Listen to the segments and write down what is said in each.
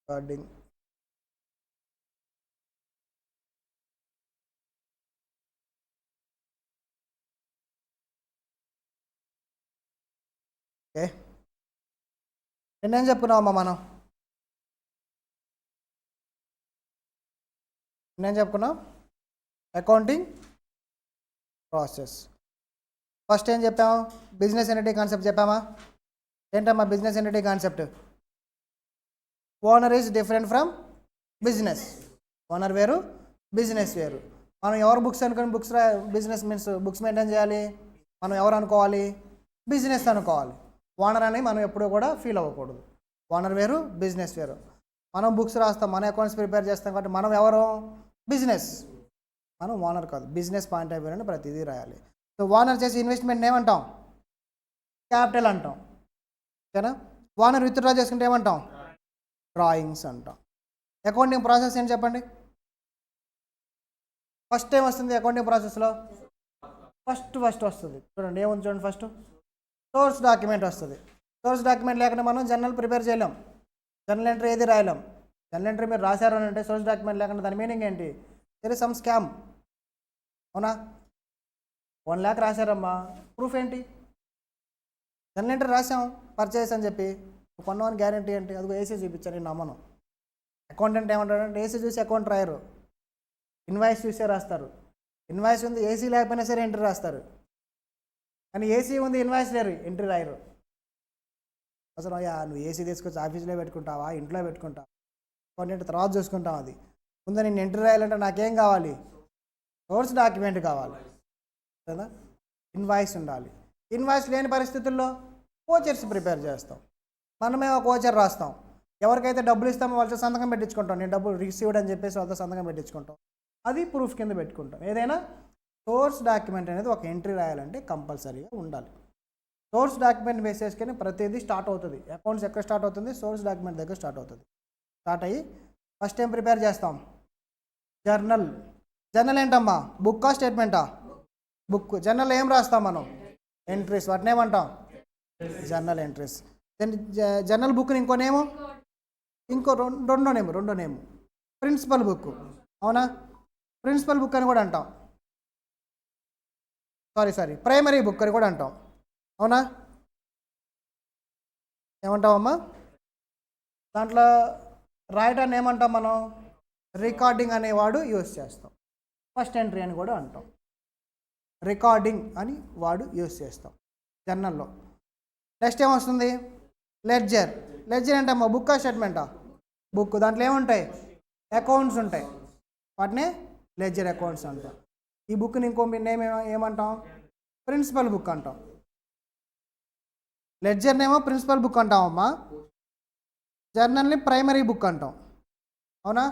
Recording okay. నిన్నేం చెప్పుకున్నావమ్మా మనం? నేను చెప్పుకున్నాం అకౌంటింగ్ ప్రాసెస్. ఫస్ట్ ఏం చెప్పాము? బిజినెస్ ఎంటిటీ కాన్సెప్ట్ చెప్పామా? ఏంటమ్మా business entity concept? Owner is different from business. Owner వేరు, బిజినెస్ వేరు. మనం ఎవరు బుక్స్ అనుకుని బిజినెస్ మీన్స్ బుక్స్ మెయింటైన్ చేయాలి, మనం ఎవరు అనుకోవాలి? బిజినెస్ అనుకోవాలి. ఓనర్ అని మనం ఎప్పుడూ కూడా ఫీల్ అవ్వకూడదు. ఓనర్ వేరు, బిజినెస్ వేరు. మనం బుక్స్ రాస్తాం, మన అకౌంట్స్ ప్రిపేర్ చేస్తాం కాబట్టి మనం ఎవరు? బిజినెస్. మనం ఓనర్ కాదు. బిజినెస్ పాయింట్ ఆఫ్ వ్యూ అని ప్రతిదీ రాయాలి. సో ఓనర్ చేసి ఇన్వెస్ట్మెంట్ ఏమంటాం? క్యాపిటల్ అంటాం. ఓకేనా? ఓనర్ విత్డ్రా చేసుకుంటే ఏమంటాం? డ్రాయింగ్స్ అంటాం. అకౌంటింగ్ ప్రాసెస్ ఏంటి చెప్పండి? ఫస్ట్ టైం వస్తుంది అకౌంటింగ్ ప్రాసెస్లో? ఫస్ట్ వస్తుంది. చూడండి ఏముంది చూడండి. ఫస్ట్ సోర్స్ డాక్యుమెంట్ వస్తుంది. సోర్స్ డాక్యుమెంట్ లేకుండా మనం జర్నల్ ప్రిపేర్ చేయలేం. జర్నల్ ఎంట్రీ ఏది రాయలేం. జర్నల్ ఎంట్రీ మీరు రాశారు అని అంటే సోర్స్ డాక్యుమెంట్ లేకుండా దాని మీనింగ్ ఏంటి? There is some scam. అవునా? 1 lakh రాశారమ్మా, ప్రూఫ్ ఏంటి? జర్నల్ ఎంట్రీ రాసాం పర్చేస్ అని చెప్పి, కొన్నామని గ్యారంటీ ఏంటి? అదిగో ఏసీ చూపించాను, నేను నమ్మను. అకౌంటెంట్ ఏమంటాడంటే ఏసీ చూసి అకౌంట్ రాయరు, ఇన్వాయిస్ చూసే రాస్తారు. ఇన్వాయిస్ ఉంది, ఏసీ లేకపోయినా సరే ఎంట్రీ రాస్తారు. కానీ ఏసీ ఉంది, ఇన్వాయిస్ లేరు, ఎంట్రీ రాయరు. అసలు అయ్యా నువ్వు ఏసీ తీసుకొచ్చి ఆఫీస్లో పెట్టుకుంటావా, ఇంట్లో పెట్టుకుంటావా? అకౌంటెంట్ తర్వాత చూసుకుంటాం. అది ముందు నేను ఎంట్రీ రాయాలంటే నాకేం కావాలి? సోర్స్ డాక్యుమెంట్ కావాలి కదా, ఇన్వాయిస్ ఉండాలి. ఇన్వాయిస్ లేని పరిస్థితుల్లో కోచర్స్ ప్రిపేర్ చేస్తాం. మనమే ఒక కోచర్ రాస్తాం. ఎవరికైతే డబ్బులు ఇస్తామో వాళ్ళతో సంతకం పెట్టించుకుంటాం. నేను డబ్బులు రిసీవ్డ్ అని చెప్పేసి వాళ్ళతో సంతకం పెట్టించుకుంటాం. అది ప్రూఫ్ కింద పెట్టుకుంటాం. ఏదైనా సోర్స్ డాక్యుమెంట్ అనేది ఒక ఎంట్రీ రాయాలంటే కంపల్సరీగా ఉండాలి. సోర్స్ డాక్యుమెంట్ బేస్ చేసుకొని ప్రతిదీ స్టార్ట్ అవుతుంది. అకౌంట్స్ ఎక్కడ స్టార్ట్ అవుతుంది? సోర్స్ డాక్యుమెంట్ దగ్గర స్టార్ట్ అవుతుంది. స్టార్ట్ అయ్యి ఫస్ట్ టైం ప్రిపేర్ చేస్తాం జర్నల్. జర్నల్ ఏంటమ్మా? బుక్కా స్టేట్మెంటా? బుక్. జర్నల్ ఏం రాస్తాం మనం? ఎంట్రీస్. వాటిని ఏమంటాం? Journal entries. జర్నల్ బుక్ని ఇంకో నేము, రెండో నేము ప్రిన్సిపల్ బుక్. అవునా? ప్రిన్సిపల్ బుక్ అని కూడా అంటాం. సారీ ప్రైమరీ బుక్ అని కూడా అంటాం. అవునా? ఏమంటామమ్మా? దాంట్లో రాయటాన్ని ఏమంటాం మనం? రికార్డింగ్ అనేవాడు యూజ్ చేస్తాం. ఫస్ట్ ఎంట్రీ అని కూడా అంటాం. రికార్డింగ్ అని వాడు యూజ్ చేస్తాం జర్నల్లో. నెక్స్ట్ ఏమొస్తుంది? లెడ్జర్. లెడ్జర్ ఏంటమ్మా? బుక్కా స్టేట్మెంటా? బుక్. దాంట్లో ఏముంటాయి? అకౌంట్స్ ఉంటాయి. వాటినే లెడ్జర్ అకౌంట్స్ అంటాం. ఈ బుక్ని ఇంకో నేమ్ ఏమంటాం? ప్రిన్సిపల్ బుక్ అంటాం. లెడ్జర్నేమో ప్రిన్సిపల్ బుక్ అంటామమ్మా, జర్నల్ని ప్రైమరీ బుక్ అంటాం. అవునా?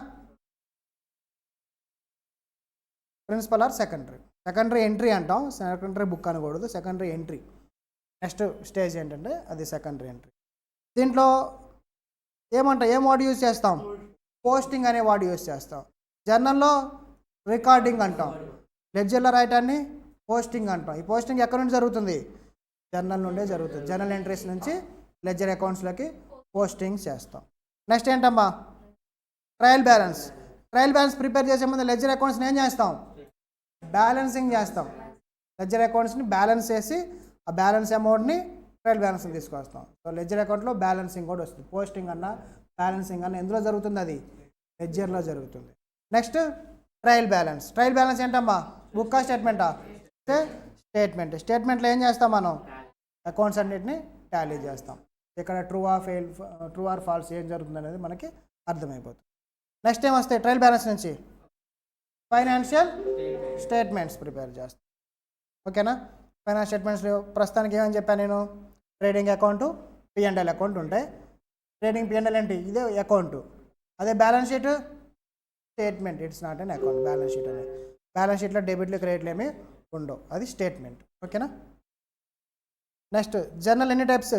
ప్రిన్సిపల్ ఆర్ సెకండరీ ఎంట్రీ అంటాం. సెకండరీ బుక్ అనకూడదు, సెకండరీ ఎంట్రీ. నెక్స్ట్ స్టేజ్ ఏంటంటే అది సెకండరీ ఎంట్రీ. దీంట్లో ఏం వర్డ్ యూజ్ చేస్తాం? పోస్టింగ్ అనే వర్డ్ యూజ్ చేస్తాం. జర్నల్లో రికార్డింగ్ అంటాం, లెడ్జర్లో రాయటాన్ని పోస్టింగ్ అంటాం. ఈ పోస్టింగ్ ఎక్కడి నుండి జరుగుతుంది? జర్నల్ నుండే జరుగుతుంది. జర్నల్ ఎంట్రీస్ నుంచి లెడ్జర్ అకౌంట్స్లోకి పోస్టింగ్ చేస్తాం. నెక్స్ట్ ఏంటమ్మా? Trial balance. Trial balance prepare చేసే ముందు లెడ్జర్ అకౌంట్స్ని ఏం చేస్తాం? బ్యాలెన్సింగ్ చేస్తాం. లెడ్జర్ అకౌంట్స్ని బ్యాలెన్స్ చేసి ఆ బ్యాలెన్స్ అమౌంట్ని ట్రయల్ బ్యాలెన్స్ని తీసుకొస్తాం. సో లెడ్జర్ అకౌంట్లో బ్యాలెన్సింగ్ కూడా వస్తుంది. పోస్టింగ్ అన్న బ్యాలెన్సింగ్ అన్న ఎందులో జరుగుతుంది? అది లెడ్జర్లో జరుగుతుంది. Next trial balance. Trial balance ఏంటమ్మా? బుక్కా స్టేట్మెంటా? స్టేట్మెంట్. స్టేట్మెంట్లో ఏం చేస్తాం మనం? అకౌంట్స్ అన్నిటిని టాలీ చేస్తాం. ఇక్కడ ట్రూ ఆర్ ఫాల్స్ ఏం జరుగుతుంది అనేది మనకి అర్థమైపోతుంది. నెక్స్ట్ ఏం వస్తాయి ట్రయల్ బ్యాలెన్స్ నుంచి? ఫైనాన్షియల్ స్టేట్మెంట్స్ ప్రిపేర్ చేస్తాం. ఓకేనా? ఫైనాన్షియల్ స్టేట్మెంట్స్లో ప్రస్తుతానికి ఏమని చెప్పాను నేను? ట్రేడింగ్ అకౌంటు, P&L అకౌంట్ ఉంటాయి. ట్రేడింగ్ P&L ఏంటి? ఇదే అకౌంటు. అదే balance sheet statement. It's not an account. Balance sheet అనేది బ్యాలెన్స్ షీట్లో డెబిట్లు క్రెడిట్లు ఏమీ ఉండవు, అది స్టేట్మెంట్. ఓకేనా? నెక్స్ట్ జర్నల్ ఎన్ని types?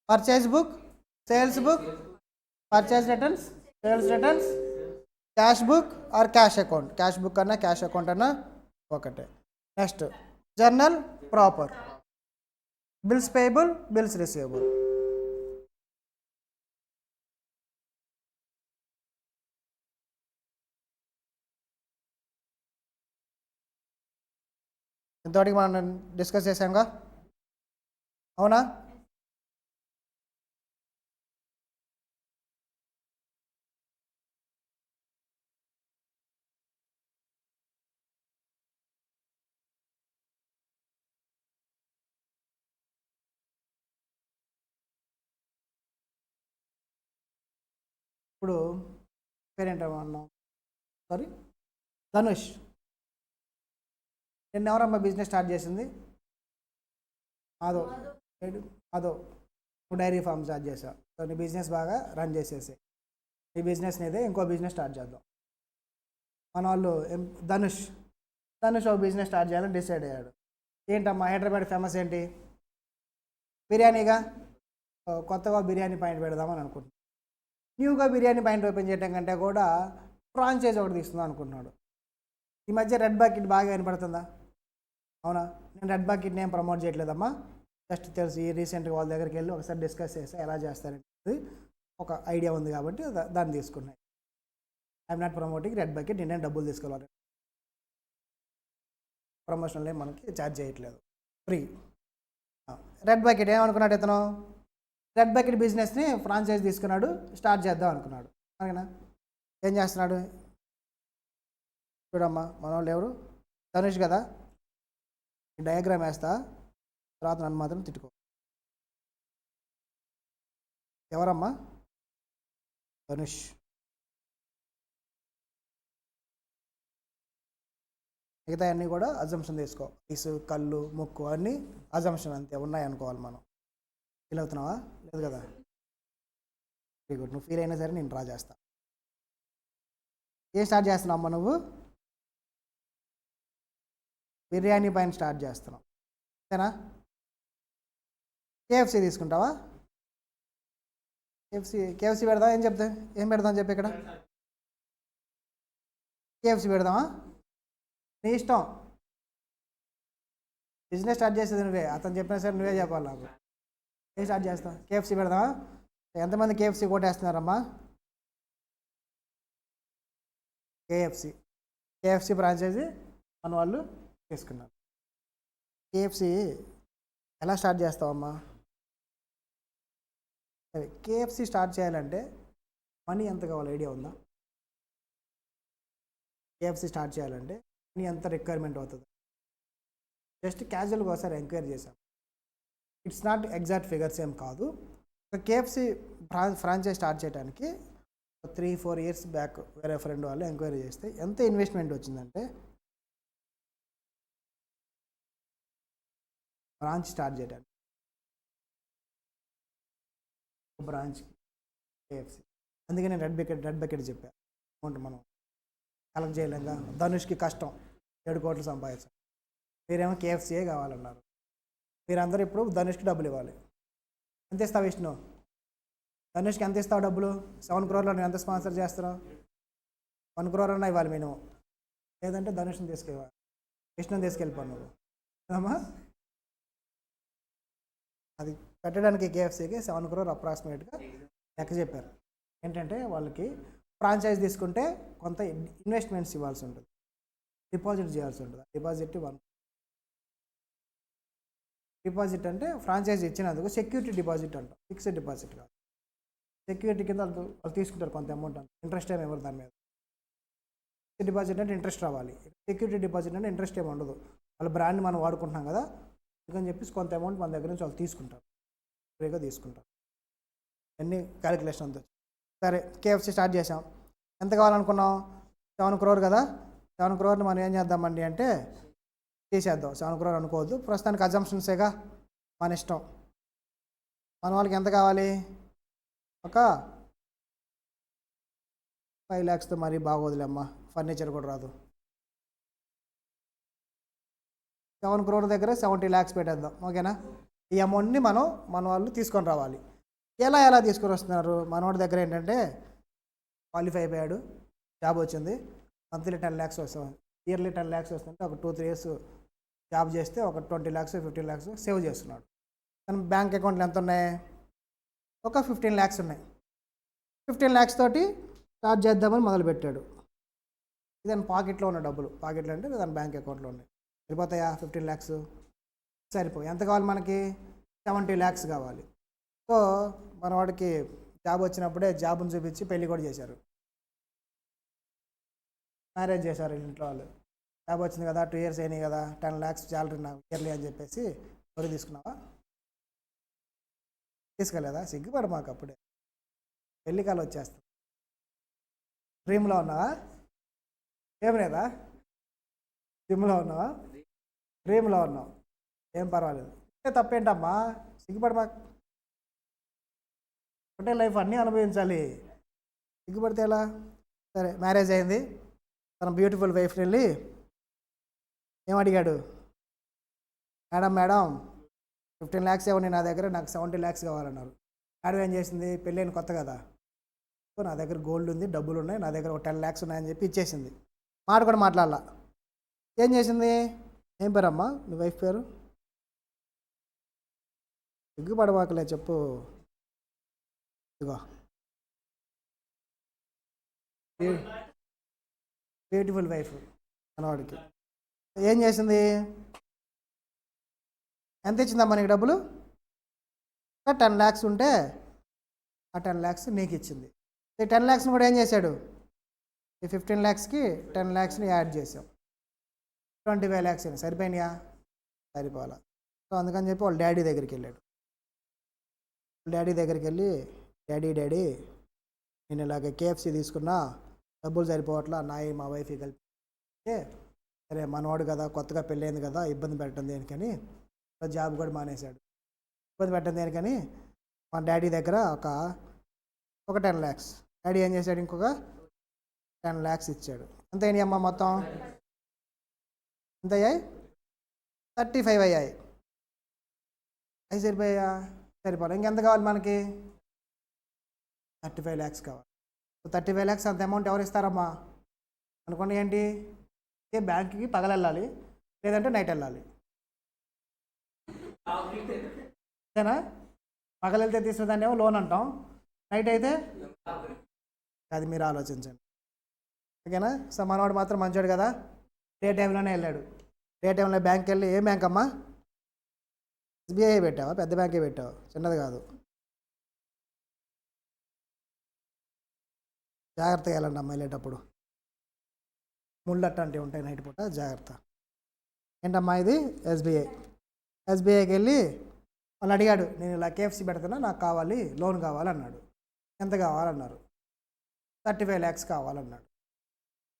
Purchase book, sales book, purchase returns, sales returns, cash book or cash account. Cash book అన్నా క్యాష్ అకౌంట్ అన్నా ఒకటే. Next journal proper, bills payable, bills receivable. ఇంతవరకు మనం డిస్కస్ చేసాంగా, అవునా? ఇప్పుడు పేరేంటన్నా, సారీ, ధనుష్. నిన్న ఎవరమ్మా బిజినెస్ స్టార్ట్ చేసింది? మాధవ్. మాధవ్, నువ్వు డైరీ ఫామ్ స్టార్ట్ చేసావు. సో నీ బిజినెస్ బాగా రన్ చేసేసి ఈ బిజినెస్ అయితే ఇంకో బిజినెస్ స్టార్ట్ చేద్దాం. మన వాళ్ళు ధనుష్ ఒక బిజినెస్ స్టార్ట్ చేయాలని డిసైడ్ అయ్యాడు. ఏంటమ్మా హైదరాబాద్ ఫేమస్ ఏంటి? బిర్యానీగా. కొత్తగా బిర్యానీ పాయింట్ పెడదామని అనుకుంటున్నాను. న్యూగా బిర్యానీ పాయింట్ ఓపెన్ చేయడం కంటే కూడా ఫ్రాంచైజ్ ఒకటి తీసుకుందాం అనుకుంటున్నాడు. ఈ మధ్య రెడ్ బకెట్ బాగా వినపడుతుందా? అవునా? నేను రెడ్ బకెట్ని ఏం ప్రమోట్ చేయట్లేదమ్మా, జస్ట్ తెలుసు ఈ రీసెంట్గా వాళ్ళ దగ్గరికి వెళ్ళి ఒకసారి డిస్కస్ చేసి ఎలా చేస్తారనేది ఒక ఐడియా ఉంది కాబట్టి దాన్ని తీసుకున్నాయి. I'm not promoting red bucket, నేనేం డబ్బులు తీసుకోవాలి, ప్రమోషన్లు మనకి ఛార్జ్ చేయట్లేదు, ఫ్రీ. రెడ్ బకెట్ ఏమనుకున్నాడు ఇతను? రెడ్ బకెట్ బిజినెస్ని ఫ్రాంచైజ్ తీసుకున్నాడు, స్టార్ట్ చేద్దాం అనుకున్నాడు. అలాగేనా? ఏం చేస్తున్నాడు చూడమ్మా, మన వాళ్ళు ఎవరు? ధనుష్ కదా. డయాగ్రామ్ వేస్తా, తర్వాత నన్ను మాత్రం తిట్టుకో. ఎవరమ్మా? ధనుష్. మిగతా అన్నీ కూడా అజంప్షన్ తీసుకో. ఇసు, కళ్ళు, ముక్కు అన్నీ అజంప్షన్ అంతే ఉన్నాయి అనుకోవాలి మనం. ఫీల్ అవుతున్నావా? లేదు కదా, వెరీ గుడ్. నువ్వు ఫీల్ అయినా సరే నేను డ్రా చేస్తా. ఏం స్టార్ట్ చేస్తున్నావు అమ్మా నువ్వు? బిర్యానీ పైన స్టార్ట్ చేస్తున్నావు, అంతేనా? కేఎఫ్సీ తీసుకుంటావా? కేఎఫ్సీ పెడదాం. ఏం పెడదాం చెప్పి ఇక్కడ కేఎఫ్సీ పెడదామా? నీ ఇష్టం. బిజినెస్ స్టార్ట్ చేసేది నువ్వే, అతను చెప్పినా సరే నువ్వే చెప్పాలి నాకు. ఏం స్టార్ట్ చేస్తాం? కేఎఫ్సీ పెడదామా? ఎంతమంది కేఎఫ్సీ కొట్టేస్తున్నారమ్మా? కేఎఫ్సీ ఫ్రాంచైజీ మన వాళ్ళు తీసుకున్నారు. కేఎఫ్సీ ఎలా స్టార్ట్ చేస్తావమ్మా? సరే, కేఎఫ్సీ స్టార్ట్ చేయాలంటే మనీ ఎంత కావాలి ఐడియా ఉందా? కేఎఫ్సీ స్టార్ట్ చేయాలంటే మనీ ఎంత రిక్వైర్మెంట్ అవుతుంది? జస్ట్ క్యాజువల్గా ఒకసారి ఎంక్వైరీ చేశాం. ఇట్స్ నాట్ ఎగ్జాక్ట్ ఫిగర్స్ ఏం కాదు. ఒక కేఎఫ్సీ ఫ్రాంచైజ్ స్టార్ట్ చేయడానికి 3-4 ఇయర్స్ బ్యాక్ వేరే ఫ్రెండ్ వాళ్ళు ఎంక్వైరీ చేస్తే ఎంత ఇన్వెస్ట్మెంట్ వచ్చిందంటే, బ్రాంచ్ స్టార్ట్ చేయడానికి బ్రాంచ్ కేఎఫ్సీ. అందుకే నేను రెడ్ బకెట్ చెప్పాను. అమౌంట్ మనం కలెక్ట్ చేయలేక ధనుష్కి కష్టం 7 కోట్లు సంపాదించాలి. మీరేమో కేఎఫ్సీయే కావాలన్నారు. మీరందరూ ఇప్పుడు ధనుష్కి డబ్బులు ఇవ్వాలి. ఎంత ఇస్తావు విష్ణు? ధనుష్కి ఎంత ఇస్తావు డబ్బులు? 7 crore నేను ఎంత స్పాన్సర్ చేస్తున్నావు? 1 crore అన్నా ఇవ్వాలి మినిమం. లేదంటే ధనుష్ని తీసుకెళ్ళాలి, విష్ణుని తీసుకెళ్ళిపోను నువ్వు అమ్మా. అది పెట్టడానికి కేఎఫ్సీకి 7 crore అప్రాక్సిమేట్గా లెక్క చెప్పారు. ఏంటంటే వాళ్ళకి ఫ్రాంచైజ్ తీసుకుంటే కొంత ఇన్వెస్ట్మెంట్స్ ఇవ్వాల్సి ఉంటుంది, డిపాజిట్ చేయాల్సి ఉంటుంది. డిపాజిట్ అంటే ఫ్రాంచైజ్ ఇచ్చినందుకు సెక్యూరిటీ డిపాజిట్ అంటాం, ఫిక్స్డ్ డిపాజిట్ కాదు. సెక్యూరిటీ కింద వాళ్ళు తీసుకుంటారు కొంత అమౌంట్ అంత, ఇంట్రెస్ట్ ఏమి ఇవ్వరు దాని మీద. ఫిక్స్డ్ డిపాజిట్ అంటే ఇంట్రెస్ట్ రావాలి, సెక్యూరిటీ డిపాజిట్ అంటే ఇంట్రెస్ట్ ఏమి ఉండదు. వాళ్ళ బ్రాండ్ మనం వాడుకుంటున్నాం కదా, అందుకని చెప్పేసి కొంత అమౌంట్ మన దగ్గర నుంచి వాళ్ళు తీసుకుంటారు, ఫ్రీగా తీసుకుంటారు. అన్ని క్యాలిక్యులేషన్ అంతా. సరే, కేఎఫ్సీ స్టార్ట్ చేసాం. ఎంత కావాలనుకున్నాం? 7 crore కదా. 7 crore మనం ఏం చేద్దామండి అంటే తీసేద్దాం. 7 crore అనుకోవద్దు, ప్రస్తుతానికి అజంప్షన్సేగా, మన ఇష్టం. మన వాళ్ళకి ఎంత కావాలి? ఒక 5 lakhsతో మరీ బాగోదులేమ్మా, ఫర్నిచర్ కూడా రాదు. 7 crore దగ్గర 70 lakhs పెట్టేద్దాం, ఓకేనా? ఈ అమౌంట్ని మన వాళ్ళు తీసుకొని రావాలి. ఎలా తీసుకొని వస్తున్నారు? మనవాడి దగ్గర ఏంటంటే క్వాలిఫై అయిపోయాడు, జాబ్ వచ్చింది, మంత్లీ 10 lakhs వస్తుంది, ఇయర్లీ 10 lakhs వస్తుంటే ఒక 2-3 years జాబ్ చేస్తే ఒక 20 lakhs 15 lakhs సేవ్ చేస్తున్నాడు. కానీ బ్యాంక్ అకౌంట్లు ఎంత ఉన్నాయి? ఒక 15 lakhs ఉన్నాయి. 15 lakhs తోటి స్టార్ట్ చేద్దామని మొదలుపెట్టాడు. ఇది దాని పాకెట్లో ఉన్న డబ్బులు, పాకెట్లో అంటే దాని బ్యాంక్ అకౌంట్లో ఉన్నాయి. సరిపోతాయా 15 lakhs? సరిపోయి ఎంత కావాలి మనకి? 70 lakhs కావాలి. సో మన వాడికి జాబ్ వచ్చినప్పుడే జాబ్ని చూపించి పెళ్లి కూడా చేశారు, మ్యారేజ్ చేశారు ఇంట్లో వాళ్ళు. జాబ్ వచ్చింది కదా, 2 years అయినాయి కదా, 10 lakhs శాలరీ నాకు ఇయర్లీ అని చెప్పేసి ఎవరు తీసుకున్నావా? తీసుకోలేదా? సిగ్గుపడు మాకు అప్పుడే, పెళ్లి కాలు వచ్చేస్తుంది. డ్రీమ్లో ఉన్నావా? ఏం లేదా? జిమ్లో ఉన్నావా? డ్రీమ్లో ఉన్నావు, ఏం పర్వాలేదు. తప్పేంటమ్మా, సిగ్గుపడి మాకు. ఒకటే లైఫ్, అన్నీ అనుభవించాలి, సిగ్గుపడితే ఎలా? సరే మ్యారేజ్ అయింది, తన బ్యూటిఫుల్ వైఫ్ని వెళ్ళి ఏమడిగాడు? మేడం 15 lakhs ఇవ్వండి నా దగ్గర, నాకు 70 lakhs కావాలన్నారు. మేడం ఏం చేసింది? పెళ్ళైన కొత్త కదా, సో నా దగ్గర గోల్డ్ ఉంది, డబ్బులు ఉన్నాయి, నా దగ్గర ఒక 10 lakhs ఉన్నాయని చెప్పి ఇచ్చేసింది. మాట కూడా మాట్లాడాల. ఏం చేసింది? ఏం పేరమ్మా నీ వైఫ్ పేరు? సిగ్గుపడవాకలే, చెప్పు. ఇదిగో బ్యూటిఫుల్ వైఫ్ మనవాడికి. ఏం చేసింది? ఎంత ఇచ్చిందమ్మా నీకు డబ్బులు? 10 lakhs ఉంటే ఆ 10 lakhs నీకు ఇచ్చింది. ఈ 10 lakhsని కూడా ఏం చేశాడు? ఈ 15 lakhsకి 10 lakhsని యాడ్ చేసాం, 25 lakhs అయినా సరిపోయినాయా? సరిపోవాలా. సో అందుకని చెప్పి వాళ్ళ డాడీ దగ్గరికి వెళ్ళాడు. డాడీ దగ్గరికి వెళ్ళి, డాడీ నేను ఇలాగ KFC తీసుకున్నా, డబ్బులు సరిపోవట్లా, మా వైఫ్ కలిపి. సరే మనవాడు కదా, కొత్తగా పెళ్ళైంది కదా, ఇబ్బంది పెట్టడం దేనికని జాబ్ కూడా మానేశాడు. ఇబ్బంది పెట్టడం దేనికని మా డాడీ దగ్గర ఒక 10 lakhs, డాడీ ఏం చేశాడు? ఇంకొక 10 lakhs ఇచ్చాడు. ఎంత అయినాయి అమ్మా మొత్తం? ఎంత అయ్యాయి? 35 అయ్యాయి. అవి సరిపోయా? సరిపోలే. ఇంకెంత కావాలి మనకి? 35 lakhs కావాలి. 35 lakhs అంత అమౌంట్ ఎవరు ఇస్తారమ్మా అనుకోండి. ఏంటి? బ్యాంక్కి పగలు వెళ్ళాలి, లేదంటే నైట్ వెళ్ళాలి. అంతేనా? పగలు వెళ్తే తీసుకుదాన్ని ఏమో లోన్ అంటాం, నైట్ అయితే అది మీరు ఆలోచించండి, ఓకేనా? సో మనవాడు మాత్రం మంచోడు కదా, డే టైంలోనే వెళ్ళాడు. డే టైంలో బ్యాంక్కి వెళ్ళి, ఏ బ్యాంక్ అమ్మా? SBI పెట్టావా? పెద్ద బ్యాంకే పెట్టావు, చిన్నది కాదు. జాగ్రత్తగా వెళ్ళండి అమ్మ వెళ్ళేటప్పుడు, ముళ్ళు అట్లాంటివి ఉంటాయి నైట్ పూట, జాగ్రత్త. ఏంటమ్మా ఇది? SBIకి వెళ్ళి వాళ్ళు అడిగాడు, నేను ఇలా KFC పెడుతున్నా, నాకు కావాలి, లోన్ కావాలన్నాడు. ఎంత కావాలన్నారు? 35 lakhs కావాలన్నాడు.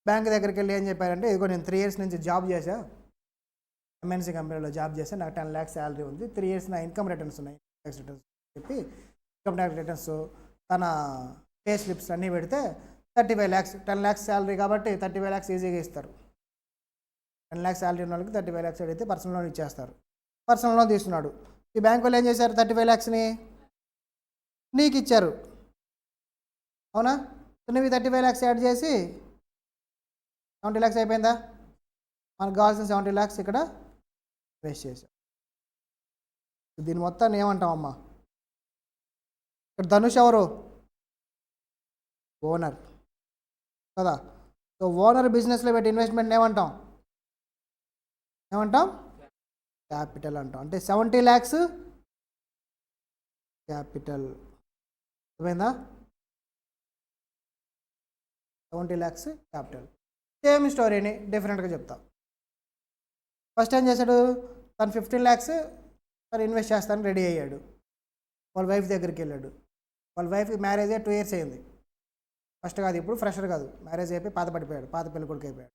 బ్యాంక్ దగ్గరికి వెళ్ళి ఏం చెప్పారంటే, ఇదిగో నేను 3 years నుంచి జాబ్ చేశా, MNC కంపెనీలో జాబ్ చేశా, నాకు 10 lakhs శాలరీ ఉంది, 3 years నా ఇన్కమ్ రిటర్న్స్ ఉన్నాయి, ట్యాక్స్ రిటర్న్స్ చెప్పి ఇన్కమ్ ట్యాక్స్ రిటర్న్స్ తన పే స్లిప్స్ అన్నీ పెడితే 35 lakhs, 10 lakhs శాలరీ కాబట్టి 35 lakhs ఈజీగా ఇస్తారు. 10 lakhs శాలరీ ఉన్న వాళ్ళకి 35 lakhs అడిగితే పర్సనల్ లోన్ ఇచ్చేస్తారు. పర్సనల్ లోన్ తీసుకున్నాడు. ఈ బ్యాంక్ వాళ్ళు ఏం చేశారు? 35 lakhsని నీకు ఇచ్చారు, అవునా? నువ్వు 35 lakhs యాడ్ చేసి 70 lakhs అయిపోయిందా? మనకు కావాల్సిన 70 lakhs ఇక్కడ వేస్ట్ చేసాం. దీని మొత్తాన్ని ఏమంటామమ్మా? ఇక్కడ ధనుష్ ఎవరు? ఓనర్ కదా. సో ఓనర్ బిజినెస్లో పెట్టి ఇన్వెస్ట్మెంట్ ఏమంటాం? క్యాపిటల్ అంటాం. అంటే 70 lakhs క్యాపిటల్, అర్థమైందా? 70 lakhs క్యాపిటల్. సేమ్ స్టోరీని డిఫరెంట్గా చెప్తాం. ఫస్ట్ ఏం చేశాడు? తను 15 lakhs తను ఇన్వెస్ట్ చేస్తాను రెడీ అయ్యాడు. వాళ్ళ వైఫ్ దగ్గరికి వెళ్ళాడు. వాళ్ళ వైఫ్కి మ్యారేజ్ అయ్యి 2 years అయింది. ఫస్ట్ కాదు, ఇప్పుడు ఫ్రెషర్ కాదు, మ్యారేజ్ అయిపోయి పాత పడిపోయాడు, పాత పెళ్లి కొడుకు అయిపోయాడు.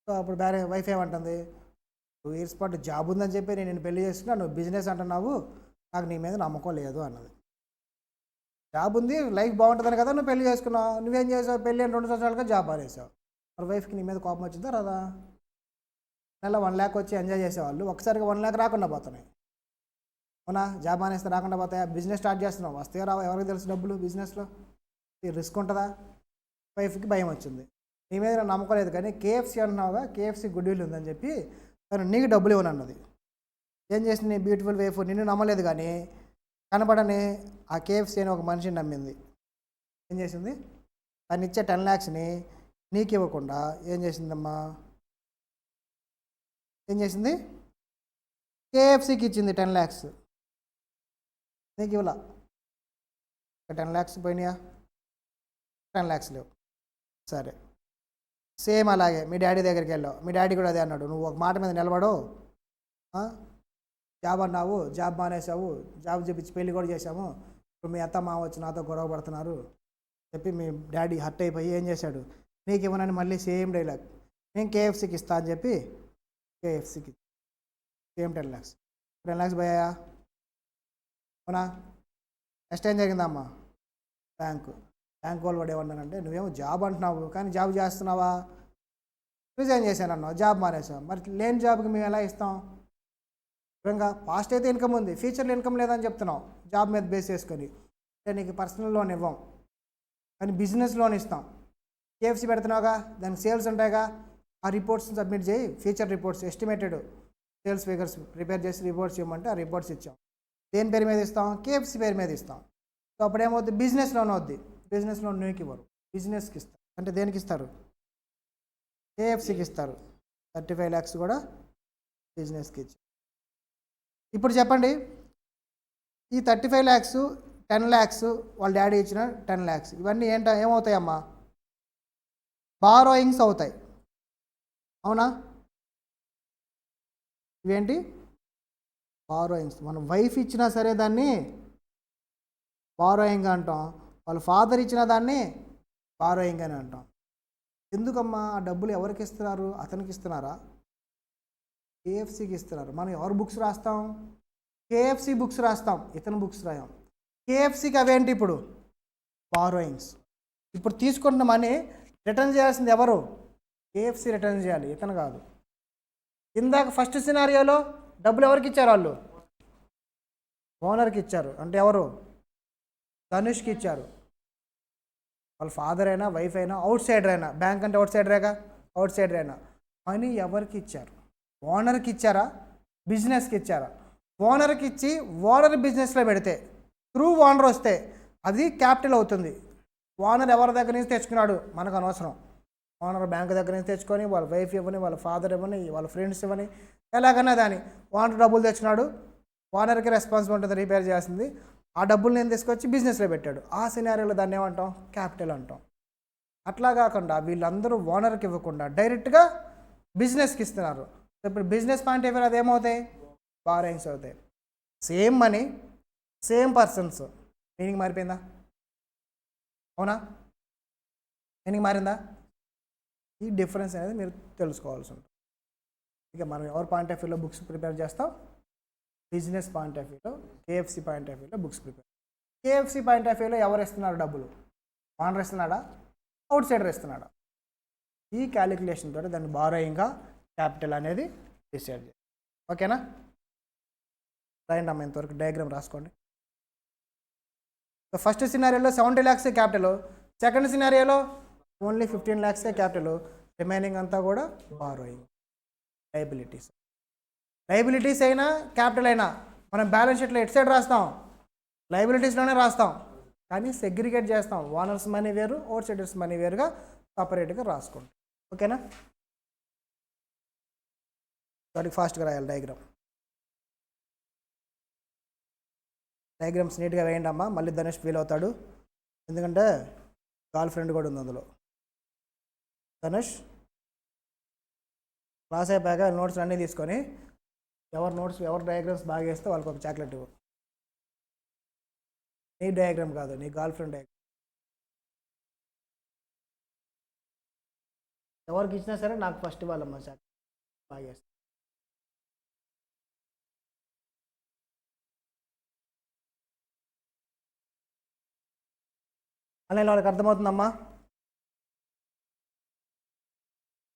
సో అప్పుడు వైఫ్ ఏమంటుంది? 2 years పాటు జాబ్ ఉందని చెప్పి నేను పెళ్లి చేసుకున్నా, నువ్వు బిజినెస్ అంటున్నావు, నాకు నీ మీద నమ్మకం లేదు అన్నది. జాబ్ ఉంది, లైఫ్ బాగుంటుందని కదా నువ్వు పెళ్లి చేసుకున్నావు, నువ్వేం చేసావు? పెళ్ళి 2 సంవత్సరాలుగా జాబ్ మానేసావు. మరి వైఫ్కి నీ మీద కోపం వచ్చిందా రాదా? నెల 1 lakh వచ్చి ఎంజాయ్ చేసేవాళ్ళు ఒక్కసారిగా 1 lakh రాకుండా పోతున్నాయి, అవునా? జాబ్ మానేస్తే రాకుండా పోతాయా? బిజినెస్ స్టార్ట్ చేస్తున్నావు, వస్తే రావా ఎవరికి తెలుసు డబ్బులు బిజినెస్లో, రిస్క్ ఉంటుందా? వైఫ్కి భయం వచ్చింది, నీ మీద నేను నమ్మకం లేదు, కానీ KFC అంటున్నావుగా, KFC గుడ్ విల్ ఉందని చెప్పి తను నీకు డబ్బులు ఇవ్వనన్నది. ఏం చేసింది నీ బ్యూటిఫుల్ వైఫ్? నిన్ను నమ్మలేదు కానీ కనపడని ఆ KFC అని ఒక మనిషిని నమ్మింది. ఏం చేసింది? తను ఇచ్చే 10 lakhsని నీకు ఇవ్వకుండా ఏం చేసిందమ్మా? ఏం చేసింది? కేఎఫ్సీకి ఇచ్చింది 10 lakhs. నీకు ఇవ్వాల 10 lakhs పోయినాయా? 10 lakhs లేవు. సరే, సేమ్ అలాగే మీ డాడీ దగ్గరికి వెళ్ళావు. మీ డాడీ కూడా అదే అన్నాడు, నువ్వు ఒక మాట మీద నిలబడవు, జాబ్ అన్నావు, జాబ్ మానేసావు, జాబ్ చూపించి పెళ్లి కూడా చేసాము, ఇప్పుడు మీ అత్త మామ వచ్చి నాతో గొడవ పడుతున్నారు చెప్పి మీ డాడీ హర్ట్ అయిపోయి ఏం చేశాడు? నీకు ఇవ్వనని మళ్ళీ సేమ్ డైలాగ్, నేను కేఎఫ్సీకి ఇస్తా అని చెప్పి కేఎఫ్సీకి సేమ్ 10 lakhs. 10 lakhs పోయాయా? అవునా? నెక్స్ట్ ఏం జరిగిందమ్మా? బ్యాంకు వాళ్ళు కూడా ఏమన్నానంటే, నువ్వేమో జాబ్ అంటున్నావు కానీ జాబ్ చేస్తున్నావా? రిజైన్ చేశాను అన్నావు, జాబ్ మానేసావు, మరి లేని జాబ్కి మేము ఎలా ఇస్తాం? నిజంగా పాస్ట్ అయితే ఇన్కమ్ ఉంది, ఫ్యూచర్లో ఇన్కమ్ లేదని చెప్తున్నావు జాబ్ మీద బేస్ చేసుకొని. అంటే నీకు పర్సనల్ లోన్ ఇవ్వం కానీ బిజినెస్ లోన్ ఇస్తాం. కేఎఫ్సీ పెడుతున్నావుగా, దానికి సేల్స్ ఉంటాయిగా, ఆ రిపోర్ట్స్ సబ్మిట్ చేయి, future reports estimated sales figures prepare చేసి రిపోర్ట్స్ ఇవ్వమంటే ఆ రిపోర్ట్స్ ఇచ్చాం. దేని పేరు మీద ఇస్తాం? కేఎఫ్సీ పేరు మీద ఇస్తాం. సో అప్పుడు ఏమవుద్ది? బిజినెస్ లోన్ అవుద్ది. బిజినెస్ లోన్ నీకు ఇవ్వరు, బిజినెస్కి ఇస్తారు. అంటే దేనికి ఇస్తారు? కేఎఫ్సీకి ఇస్తారు. 35 lakhs కూడా బిజినెస్కి ఇచ్చారు. ఇప్పుడు చెప్పండి, ఈ 35 lakhs, 10 lakhs వాళ్ళ డాడీ ఇచ్చిన 10 lakhs ఇవన్నీ ఏమవుతాయమ్మా? బారోయింగ్స్ అవుతాయి. అవునా? ఇవేంటి? బారోయింగ్స్. మన వైఫ్ ఇచ్చినా సరే దాన్ని బారోయింగ్ అంటాం, వాళ్ళ ఫాదర్ ఇచ్చిన దాన్ని బారోయింగ్ అని అంటాం. ఎందుకమ్మా? ఆ డబ్బులు ఎవరికి ఇస్తున్నారు? అతనికి ఇస్తున్నారా? కేఎఫ్సీకి ఇస్తున్నారు. మనం ఎవరు బుక్స్ రాస్తాం? కేఎఫ్సీ బుక్స్ రాస్తాం, ఇతను బుక్స్ రాయం. కేఎఫ్సీకి అవేంటి? ఇప్పుడు బారోయింగ్స్. ఇప్పుడు తీసుకుంటున్న మనీ రిటర్న్ చేయాల్సింది ఎవరు? కేఎఫ్సీ రిటర్న్ చేయాలి, ఇతను కాదు. ఇందాక ఫస్ట్ సినారియోలో డబ్బులు ఎవరికి ఇచ్చారు? వాళ్ళు ఓనర్కి ఇచ్చారు. అంటే ఎవరు? ధనుష్కి ఇచ్చారు. వాళ్ళ ఫాదర్ అయినా వైఫ్ అయినా అవుట్ సైడర్ అయినా, బ్యాంక్ అంటే అవుట్ సైడరేగా, అవుట్ సైడర్ అయినా మనీ ఎవరికి ఇచ్చారు? ఓనర్కి ఇచ్చారా? బిజినెస్కి ఇచ్చారా? ఓనర్కి ఇచ్చి ఓనర్ బిజినెస్లో పెడితే త్రూ ఓనర్ వస్తే అది క్యాపిటల్ అవుతుంది. ఓనర్ ఎవరి దగ్గర నుంచి తెచ్చుకున్నాడు మనకు అనవసరం. ఓనర్ బ్యాంక్ దగ్గర నుంచి తెచ్చుకొని వాళ్ళ వైఫ్ ఇవ్వని, వాళ్ళ ఫాదర్ ఇవ్వని, వాళ్ళ ఫ్రెండ్స్ ఇవ్వని, ఎలాగన్నా దాని ఓనర్ డబ్బులు తెచ్చుకున్నాడు, ఓనర్కి రెస్పాన్సిబిలిటీ ఉంటుంది రిపేర్ చేస్తుంది. ఆ డబ్బులు నేను తీసుకొచ్చి బిజినెస్లో పెట్టాడు. ఆ సినారియోలో దాన్ని ఏమంటాం? క్యాపిటల్ అంటాం. అట్లా కాకుండా వీళ్ళందరూ ఓనర్కి ఇవ్వకుండా డైరెక్ట్గా బిజినెస్కి ఇస్తున్నారు. ఇప్పుడు బిజినెస్ పాయింట్ ఆఫ్ వ్యూ అది ఏమవుతాయి? బారోయింగ్స్ అవుతాయి. Same money, same persons, meaning మారిపోయిందా? అవునా? మీనింగ్ మారిందా? ఈ డిఫరెన్స్ అనేది మీరు తెలుసుకోవాల్సి ఉంటుంది. ఇక మనం ఎవరి పాయింట్ ఆఫ్ వ్యూలో బుక్స్ ప్రిపేర్ చేస్తాం? బిజినెస్ పాయింట్ ఆఫ్ వ్యూలో, కేఎఫ్సీ పాయింట్ ఆఫ్ వ్యూలో books prepare. KFC point of వ్యూలో ఎవరు ఇస్తున్నారు డబ్బులు? ఓనర్ ఇస్తున్నాడా? అవుట్ సైడర్ ఇస్తున్నాడా? ఈ క్యాలిక్యులేషన్ తోటి దాన్ని బారోయింగ్గా క్యాపిటల్ అనేది డిసైడ్ చేయాలి. ఓకేనా? రాయండి అమ్మ, ఇంతవరకు డయాగ్రామ్ రాసుకోండి. సో ఫస్ట్ సినారియోలో 70 lakhs క్యాపిటల్, సెకండ్ సినారియోలో ఓన్లీ 15 lakhs క్యాపిటల్, రిమైనింగ్ అంతా కూడా బారోయింగ్. లయబిలిటీస్. లయబిలిటీస్ అయినా క్యాపిటల్ అయినా మనం బ్యాలెన్స్ షీట్లో ఎటు సైడ్ రాస్తాం? లయబిలిటీస్లోనే రాస్తాం, కానీ సెగ్రిగేట్ చేస్తాం. ఓనర్స్ మనీ వేరు, అవుట్ సైడర్స్ మనీ వేరుగా సపరేట్గా రాసుకోండి. ఓకేనా? వాటికి ఫాస్ట్గా రాయాలి డయాగ్రామ్స్ నీట్గా వేయండి అమ్మా. మళ్ళీ ధనుష్ ఫీల్ అవుతాడు, ఎందుకంటే గర్ల్ ఫ్రెండ్ కూడా ఉంది అందులో. ధనుష్ క్లాస్ అయిపోయాక నోట్స్ అన్నీ తీసుకొని ఎవరు డయాగ్రామ్స్ బాగా వేస్తే వాళ్ళకి ఒక చాక్లెట్ ఇవ్వు. నీ డయాగ్రామ్ కాదు, నీ గర్ల్ ఫ్రెండ్ డయాగ్రామ్. ఎవరికి ఇచ్చినా సరే నాకు ఫస్ట్ ఇవ్వాలమ్మా చాక్లెట్ బాగా వేస్తే. అలా వాళ్ళకి అర్థమవుతుందమ్మా?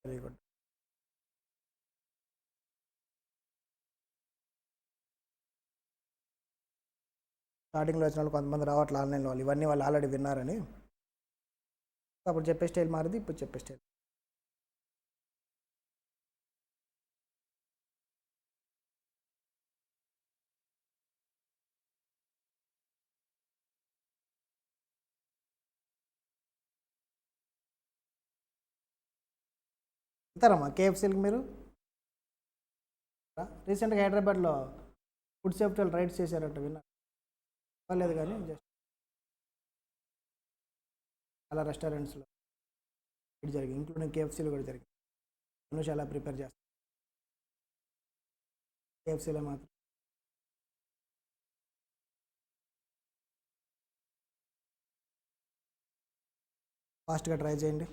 Very good. స్టార్టింగ్లో వచ్చిన వాళ్ళు కొంతమంది రావట్లే, ఆన్లైన్ వాళ్ళు, ఇవన్నీ వాళ్ళు ఆల్రెడీ విన్నారని. అప్పుడు చెప్పే స్టైల్ మారింది, ఇప్పుడు చెప్పే స్టైల్. వెళ్తారమ్మా కేఎఫ్సీకి మీరు? రీసెంట్గా హైదరాబాద్లో ఫుడ్ సేఫ్టీ వాళ్ళు రైడ్స్ చేశారంట, విన్నా పర్లేదు కానీ జస్ట్ చాలా రెస్టారెంట్స్లో ఇది జరిగింది, ఇంక్లూడింగ్ కేఎఫ్సీలో కూడా జరిగింది. అనుష అలా ప్రిపేర్ చేస్తాను కేఎఫ్సీలో మాత్రం. ఫాస్ట్గా ట్రై చేయండి.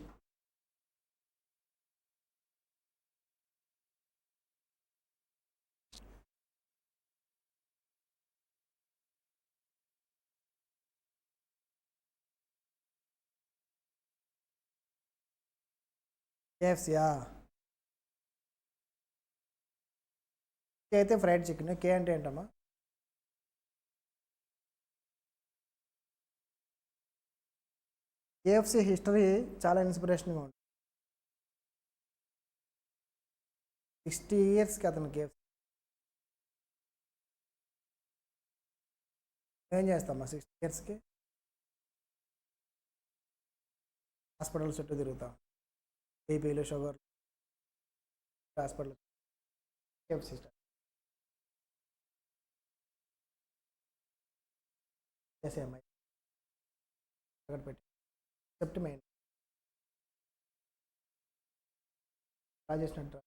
కేఎఫ్సీయా? కే అయితే ఫ్రైడ్ చికెన్, కే అంటే ఏంటమ్మా? కేఎఫ్సీ హిస్టరీ చాలా ఇన్స్పిరేషన్గా ఉంది. 60 ఇయర్స్కి అతను కేఎఫ్సీ ఏం చేస్తామా 60 ఇయర్స్కి? హాస్పిటల్ చుట్టూ తిరుగుతాం, బీపీలు షుగర్ హాస్పిటల్. కేఎఫ్సీ చేసేమ్మా అక్కడ పెట్టి చెప్తే మెయిన్ బాగా చేసినట్టు.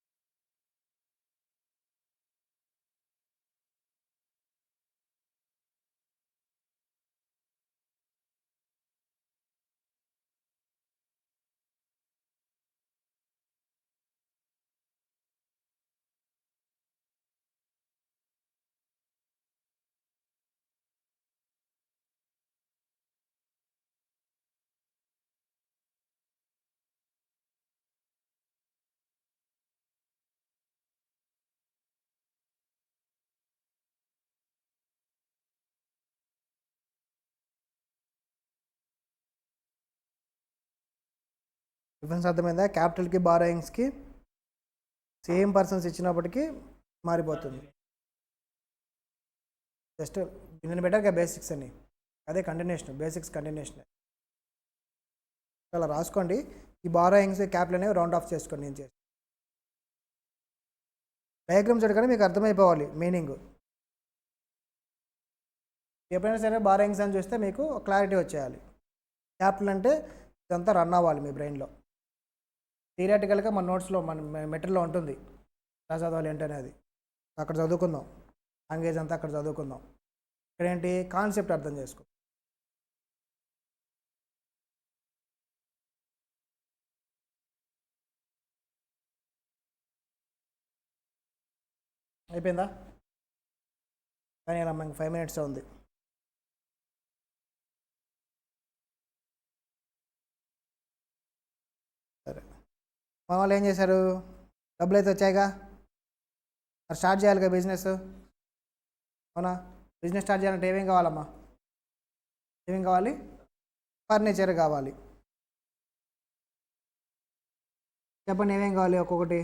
డిఫరెన్స్ అర్థమైందా? క్యాపిటల్కి బారోయింగ్స్కి సేమ్ పర్సన్స్ ఇచ్చినప్పటికీ మారిపోతుంది. జస్ట్ దీనిని బెటర్గా బేసిక్స్ అని, అదే కంటిన్యూషన్, బేసిక్స్ కంటిన్యూషన్ అలా రాసుకోండి. ఈ బారోయింగ్స్ క్యాపిటల్ అనేవి రౌండ్ ఆఫ్ చేసుకోండి. నేను చేసి డయాగ్రామ్ చూడగానే మీకు అర్థమైపోవాలి మీనింగ్. ఎప్పుడైనా సరే బారోయింగ్స్ అని చూస్తే మీకు క్లారిటీ వచ్చేయాలి. క్యాపిటల్ అంటే ఇదంతా రన్ అవ్వాలి మీ బ్రెయిన్లో. థియరిటికల్గా మన నోట్స్లో మన మెటీరియల్లో ఉంటుంది, ఎలా చదవాలి ఏంటనేది అది అక్కడ చదువుకుందాం. లాంగ్వేజ్ అంతా అక్కడ చదువుకుందాం. ఇక్కడేంటి కాన్సెప్ట్ అర్థం చేసుకో. అయిపోయిందా? కానీ ఇలా మనకి 5 minutes ఉంది. సరే, మా వాళ్ళు ఏం చేశారు? డబ్బులు అయితే వచ్చాయిగా, మరి స్టార్ట్ చేయాలిగా బిజినెస్. అవునా? బిజినెస్ స్టార్ట్ చేయాలంటే ఏమేం కావాలమ్మా? ఏమేం కావాలి? ఫర్నిచర్ కావాలి. చెప్పండి ఏమేం కావాలి ఒక్కొక్కటి.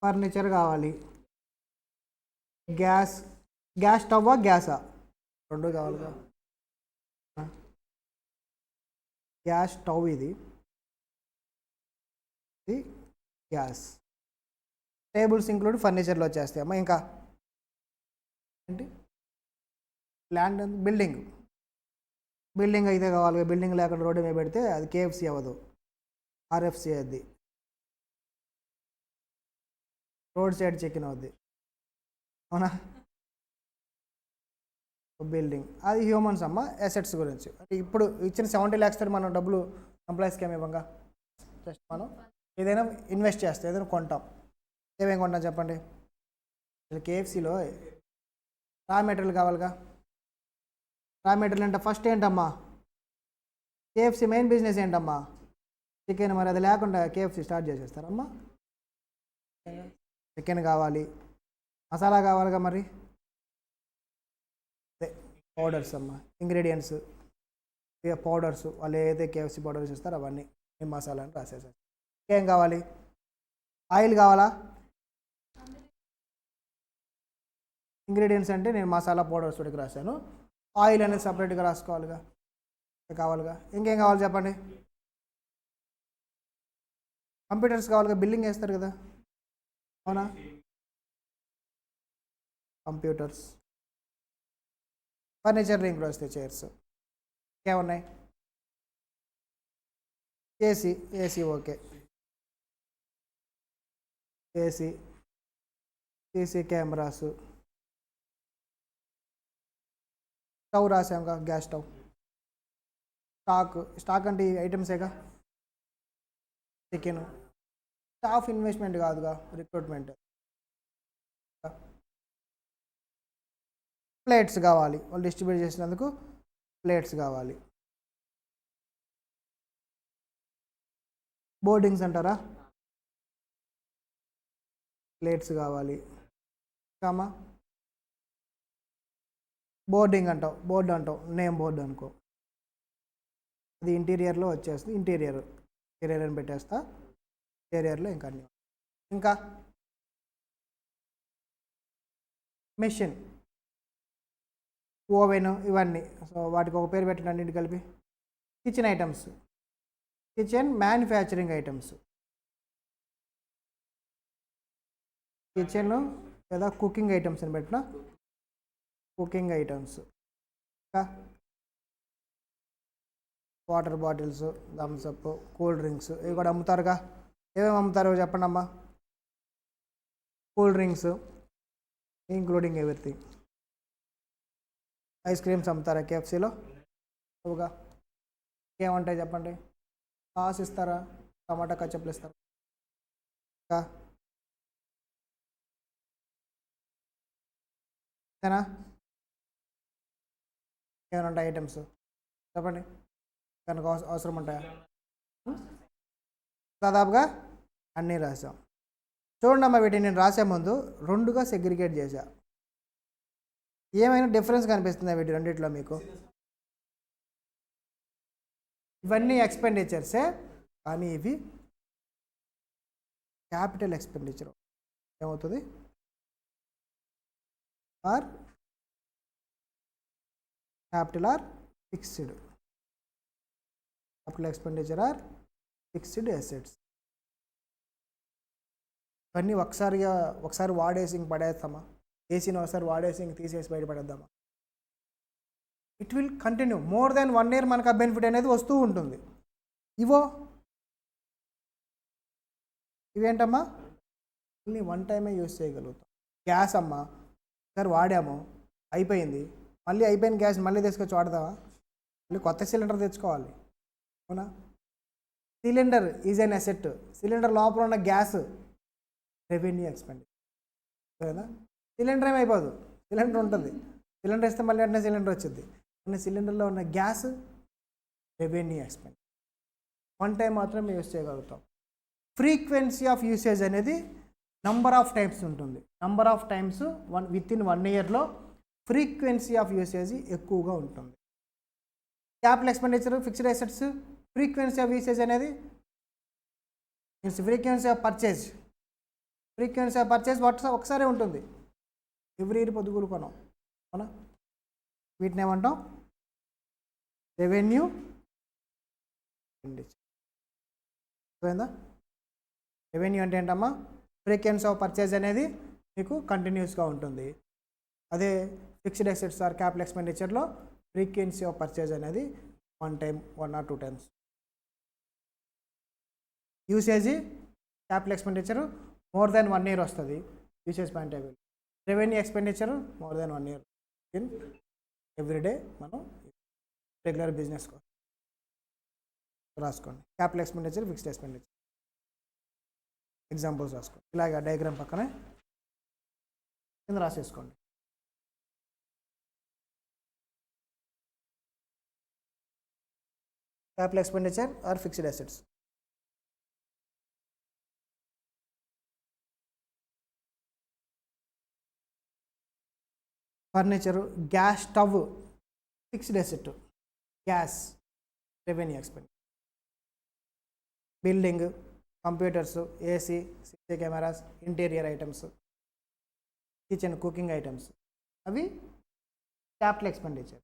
ఫర్నిచర్ కావాలి, గ్యాస్ స్టవ్వా గ్యాసా? రెండు కావాలిగా. గ్యాస్ స్టవ్ ఇది గ్యాస్. టేబుల్స్ ఇంక్లూడ్ ఫర్నిచర్లో వచ్చేస్తాయి అమ్మా. ఇంకా ఏంటి? ల్యాండ్, బిల్డింగ్ అయితే కావాలి. బిల్డింగ్ లేకుండా రోడ్డు మీద పెడితే అది కేఎఫ్సీ అవ్వదు, ఆర్ఎఫ్సీ అది, రోడ్ సైడ్ చికెన్ అవుద్ది. అవునా? బిల్డింగ్ అది హ్యూమన్స్ అమ్మ. అసెట్స్ గురించి అంటే ఇప్పుడు ఇచ్చిన 70 lakhs మనం డబ్బులు ఎంప్లాయీస్కి ఏమి ఇవ్వంగా, జస్ట్ మనం ఏదైనా ఇన్వెస్ట్ చేస్తాం, ఏదైనా కొంటాం. ఏమేమి కొంటాం చెప్పండి? కేఎఫ్సీలో రా మెటీరియల్ కావాలిగా. రా మెటీరియల్ అంటే ఫస్ట్ ఏంటమ్మా? కేఎఫ్సీ మెయిన్ బిజినెస్ ఏంటమ్మా? చికెన్. మరి అది లేకుండా కేఎఫ్సీ స్టార్ట్ చేసేస్తారమ్మా? చికెన్ కావాలి, మసాలా కావాలిగా. మరి పౌడర్స్ అమ్మా, ఇంగ్రీడియంట్స్, పౌడర్స్ వాళ్ళు ఏదైతే కేఎఫ్సీ పౌడర్స్ ఇస్తారో అవన్నీ మసాలా అని రాసేసారు. ఇంకేం కావాలి? ఆయిల్ కావాలా? ఇంగ్రీడియంట్స్ అంటే నేను మసాలా పౌడర్స్ తోటికి రాశాను, ఆయిల్ అనేది సపరేట్గా రాసుకోవాలిగా, కావాలిగా. ఇంకేం కావాలి చెప్పండి? కంప్యూటర్స్ కావాలిగా, బిల్లింగ్ వేస్తారు కదా. అవునా? కంప్యూటర్స్, ఫర్నిచర్ లింక్లో వస్తాయి చైర్స్. ఇంకేమున్నాయి? AC okay, AC, CC cameras, stove రాసాంగా, గ్యాస్ స్టవ్. స్టాక్ అంటే ఈ ఐటమ్సేగా. చికెన్, స్టాఫ్ ఇన్వెస్ట్మెంట్ కాదుగా, రిక్రూట్మెంట్. ప్లేట్స్ కావాలి, వాళ్ళు డిస్ట్రిబ్యూట్ చేసినందుకు ప్లేట్స్ కావాలి. బోర్డింగ్స్ అంటారా? ప్లేట్స్ కావాలి. కామా బోర్డింగ్ అంటావు, బోర్డు అంటావు, నేమ్ బోర్డు అనుకో, అది ఇంటీరియర్లో వచ్చేస్తుంది. ఇంటీరియర్ అని పెట్టేస్తా. ఇంటీరియర్లో ఇంకా మెషిన్, ఓవెన్, ఇవన్నీ. సో వాటికి ఒక పేరు పెట్టండి అన్నింటి కలిపి. Kitchen items, kitchen manufacturing items. Kitchen లేదా కుకింగ్ ఐటమ్స్ అని పెట్టిన, కుకింగ్ ఐటమ్స్. ఇంకా water bottles, Thums Up, cool drinks, ఇవి కూడా అమ్ముతారుగా. ఏమేమి అమ్ముతారో చెప్పండి అమ్మా. Cool drinks including everything. Ice creams అమ్ముతారా కేఎఫ్సీలో? అవుగా. ఏమంటాయి చెప్పండి. సాస్ ఇస్తారా? టమాటా కచప్లు ఇస్తారా? ఇంకా అంతేనా? ఏమైనా ఉంటాయి ఐటమ్స్ చెప్పండి, కనుక అవసరం ఉంటాయా? దాదాపుగా అన్నీ రాసాం. చూడండి అమ్మ, వీటిని నేను రాసే ముందు రెండుగా సెగ్రిగేట్ చేశా. ఏమైనా డిఫరెన్స్ కనిపిస్తుందా వీటి రెండిట్లో మీకు? ఇవన్నీ ఎక్స్పెండిచర్సే, కానీ ఇవి క్యాపిటల్ ఎక్స్పెండిచర్. ఏమవుతుంది? Are capital are fixed. Capital expenditure are fixed assets. ఇవన్నీ ఒకసారి వాడేసి ఇంక పడేస్తామా? ఏసీని ఒకసారి వాడేసి ఇంక తీసేసి బయటపడేద్దామా? It will continue more than 1 year. మనకు ఆ బెనిఫిట్ అనేది వస్తూ ఉంటుంది. ఇవేంటమ్మా? ఓన్లీ 1 time యూజ్ చేయగలుగుతాం. గ్యాస్ అమ్మా, ఒకసారి వాడాము, అయిపోయింది, మళ్ళీ అయిపోయిన గ్యాస్ మళ్ళీ తీసుకొచ్చి వాడదామా? మళ్ళీ కొత్త సిలిండర్ తెచ్చుకోవాలి, అవునా? Cylinder is an asset. Cylinder లోపల ఉన్న గ్యాస్ రెవెన్యూ ఎక్స్పెండిచర్ కదా. సిలిండర్ ఏమైపోదు, సిలిండర్ ఉంటుంది. సిలిండర్ ఇస్తే మళ్ళీ వెంటనే సిలిండర్ వచ్చింది. ఉన్న సిలిండర్లో ఉన్న గ్యాస్ రెవెన్యూ ఎక్స్పెండిచర్. 1 time మాత్రమే యూజ్ చేయగలుగుతాం. ఫ్రీక్వెన్సీ ఆఫ్ యూసేజ్ అనేది నంబర్ ఆఫ్ టైమ్స్ ఉంటుంది. Number of times within 1 yearలో ఫ్రీక్వెన్సీ ఆఫ్ యూసేజ్ ఎక్కువగా ఉంటుంది. Capital expenditure, fixed assets, frequency of usage అనేది means frequency of purchase. Frequency of purchase ఒకసారి ఉంటుంది, ఎవ్రీ ఇయర్ పొద్దుగులు కొనం, అవునా? వీటిని ఏమంటాం? Revenue expenditure. అర్థమైందా? రెవెన్యూ అంటే ఏంటమ్మా? ఫ్రీక్వెన్సీ ఆఫ్ పర్చేజ్ అనేది మీకు కంటిన్యూస్గా ఉంటుంది. అదే ఫిక్స్డ్ అసెట్స్ ఆర్ క్యాపిటల్ ఎక్స్పెండిచర్లో ఫ్రీక్వెన్సీ ఆఫ్ పర్చేజ్ అనేది 1 time, 1 or 2 times. Usage capital expenditure more than 1 year వస్తుంది usage point of view. Revenue expenditure more than 1 year in everyday. మనం రెగ్యులర్ బిజినెస్ రాసుకోండి. Capital expenditure, fixed expenditure examples రాసుకోండి. ఇలాగ diagram పక్కనే కింద రాసేసుకోండి. Capital expenditure are fixed assets. Furniture, gas stove fixed asset, gas revenue expenditure. Building, computers, AC, CC cameras, interior items, kitchen cooking items, అవి capital expenditure.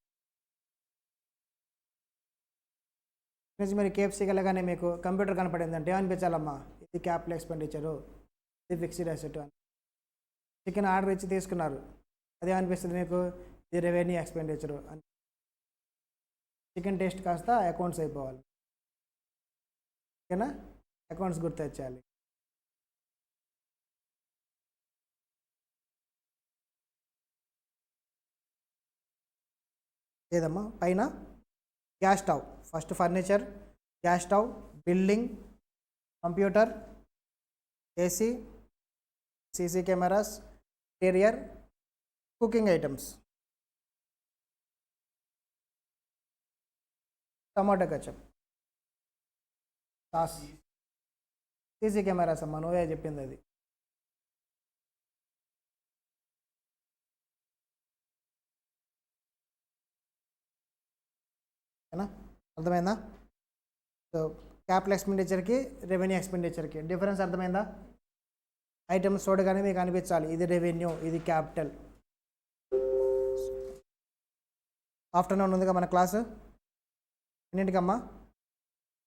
మీరు కేఎఫ్సీకి వెళ్ళగానే మీకు computer కనపడిందంటే ఏమనిపించాలమ్మా? ఇది క్యాపిటల్ ఎక్స్పెండిచరు, ఇది ఫిక్స్డ్ అసెట్ అని. చికెన్ ఆర్డర్ ఇచ్చి తీసుకున్నారు, అదేమనిపిస్తుంది మీకు, ఇది రెవెన్యూ ఎక్స్పెండిచరు అని. చికెన్ టేస్ట్ కాస్త అకౌంట్స్ అయిపోవాలి. ఓకేనా, అకౌంట్స్ గుర్తొచ్చేయాలి. ఏదమ్మా పైన gas stove, first furniture, gas stove, building, computer, AC, CC cameras, interior, cooking items, tomato ketchup, sauce, CC cameras అమ్మా, నువ్వే చెప్పింది అది. ఓకేనా, అర్థమైందా? సో క్యాపిటల్ ఎక్స్పెండిచర్కి రెవెన్యూ ఎక్స్పెండిచర్కి డిఫరెన్స్ అర్థమైందా? ఐటమ్స్ చూడగానే మీకు అనిపించాలి ఇది రెవెన్యూ, ఇది క్యాపిటల్. ఆఫ్టర్నూన్ ఉందిగా మన క్లాసు, ఎన్నింటికమ్మా?